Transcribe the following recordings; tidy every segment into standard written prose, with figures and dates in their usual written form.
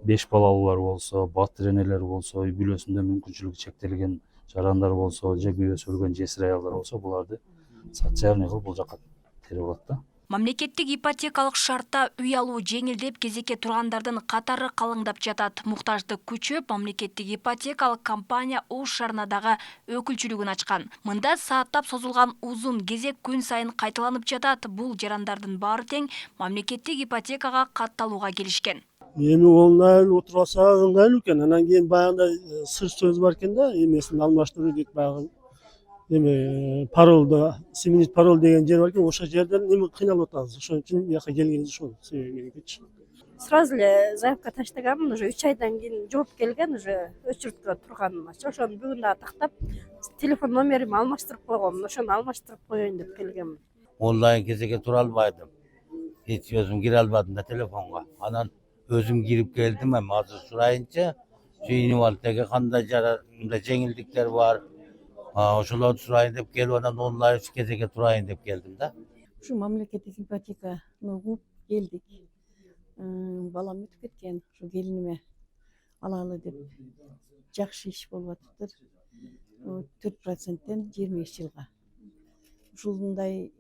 беш балалуулар болсо, батыр энелер болсо, үй бүлөсүндө мүмкүнчүлүгү чектелген жарандар болсо, же күйөөсү өлгөн жесир аялдар болсо, буларды социальный кылып бул жака терип алат да. Мамлекеттик ипотекалык шартта үй алуу жеңилдеп, кезекке тургандардын катары калыңдап жатат. Муктаждык күчөп, мамлекеттик ипотекалык компания Ош шаарына дагы өкүлчүлүгүн ачкан. Мында сааттап созулган uzun кезек күн сайын кайталанып жатат. Бул жарандардын баары тең мамлекеттик ипотекага катталууга келишкен. Эми онлайн отуруп алса ыңгайлуу экен. Анан кийин баягындай сыр сөз бар экен да, эмесин алмаштыруу дейт баягы. Эми паролду, сменить пароль деген жер бар экен, ошол жерден эми кыйналып атабыз. Ошон үчүн бияка келгенибиз ошол себебиненчи. Сразу эле заявка таштаганмын, уже 3 айдан кийин жооп келген, уже өчүрткө турганымачы. Ошону бүгүн дагы тактап, телефон номерими алмаштырып койгом, ошону алмаштырып коеюн деп келгенмин. Онлайн кезекке тура албайдым. Hiç özüm gire almadım da telefonga. Anan özüm girip geldim hem hazır surayınca şu üniversitede kanda jararında jеңилдиктер var. Ошолорду сурайын деп келип анан онлайн кезекке турайын деп келдим да. Şu mamlekеттик ипотеканы угуп келдик. Балам өтүп кеткен, şu келиниме алалы деп жакшы иш болуп атыптыр. 4%тен 25 жылга. Ушундай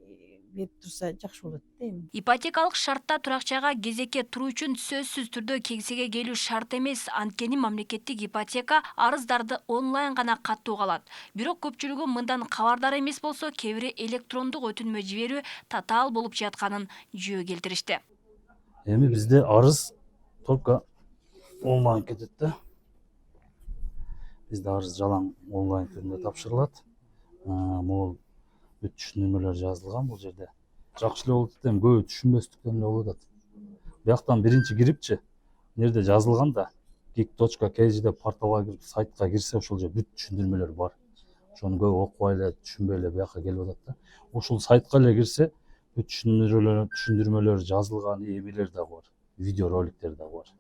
берип турса жакшы болот да эми. Ипотекалык шартта туракчага кезекке туруу үчүн сөзсүз түрдө кеңсеге келүү шарт эмес. Анткени мамлекеттик ипотека арыздарды онлайн гана каттууга алат. Бирок көпчүлүгү мындан кабардар эмес болсо, кээ бири электрондук өтүнмө жиберүү татаал болуп жатканын жөө келтиришти. Эми бизде арыз только онлайн кетет да. Бизде арыз жалаң онлайн түрүндө тапшырылат. Могул бүт түшүндүрмөлөр жазылган бул жерде. Жакшы эле болот эми, көбү түшүнбөстүктөн эле болот. Бияктан биринчи кирипчи, жерде жазылган да, geek.kg деп порталга кирип, сайтка кирсе, ошол жерде бүт түшүндүрмөлөр бар. Ошону көбү окубай эле, түшүнбөй эле бияка келип атат да. Ошол сайтка эле кирсе, бүт түшүндүрмөлөр жазылган, эмелер дагы бар, видео роликтер дагы бар.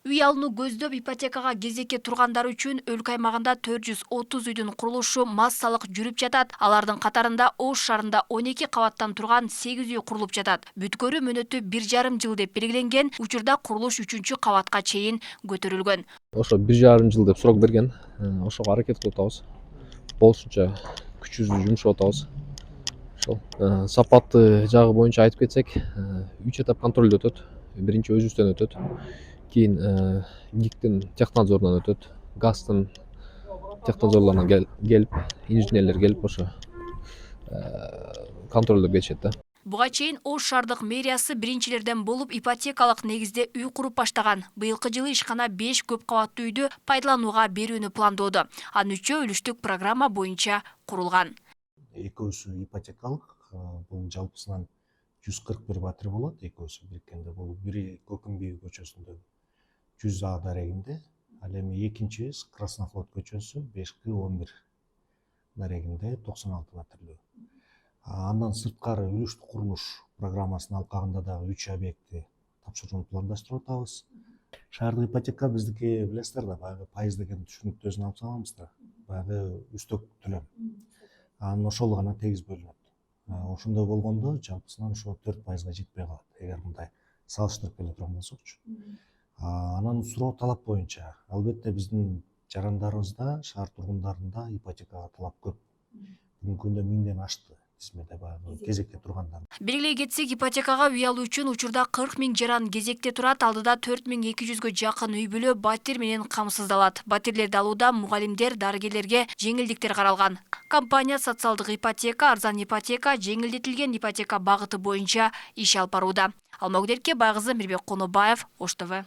Үй алууну көздөп ипотекага кезекке тургандар үчүн өлкө аймагында 430 үйдүн курулушу массалык жүрүп жатат. Алардын катарында Ош шаарында 12 кабаттан турган 8 үй курулуп жатат. Бүткөрүү мөөнөтү 1,5 жыл деп белгиленген. Учурда курулуш 3 кабатка чейин көтөрүлгөн. Ошо 1,5 жыл деп сурок берген. Ошого аракет кылып атабыз. Болушунча күчүбүздү жумшап атабыз. Ошол сапаты жагы боюнча айтып кетсек, 3 этап контролдо өтөт. Биринчи өзүбүздөн өтөт. Кийин ГИКтин технадзорунан өтөт. ГАЗтын технадзорлорунан келип, инженерлер келип ошо контролдо geçет да. Буга чейин Ош шаардык мэриясы биринчилерден болуп ипотекалык негизде үй куруп баштаган. Быйылкы жылы ишкана 5 көп кабаттуу үйдү пайдаланууга берүүнү пландоодо. Анын 3-өө үлүштүк программа боюнча курулган. Экөөсү ипотекалык, бул жалпысынан 141 батир болот. Экөөсү бириккенде бул бири Көкүмбүй көчөсүндө 100А дарегинде, ал эми экинчибиз Краснофлот көчөсү 5К11 дарегинде 96 батирлүү. Андан сырткары үлүштүк курулуш программасынын алкагында дагы 3 объектти тапшырууну пландаштырып атабыз. Шаардык ипотека биздики билесиздер да, баягы пайыз деген түшүнүктөсүн алып салганбыз да, баягы үстөк төлөм. Анын ошол гана тегиз бөлүнөт. Ошондой болгондо жалпысынан ошо 4%га жетпей калат, эгер мындай салыштырып келе турган болсокчу. Анан суроо талап боюнча, албетте биздин жарандарыбызда, шаар тургундарында ипотекага талап көп. Бүгүнкү күндө 1000ден ашты тизмеде баягы кезекте тургандар. Белгилей кетсек, ипотекага үй алуу үчүн учурда 40 000 жаран кезекте турат. Алдыда 4200гө жакын үй бүлө батир менен камсыздалат. Батирлерди алууда мугалимдер, дарыгерлерге жеңилдиктер каралган. Компания социалдык ипотека, арзан ипотека, жеңилдетилген ипотека багыты боюнча иш алып барууда. Алмагүлерке Байгызы, Мирбек Конобаев, Ош ТВ.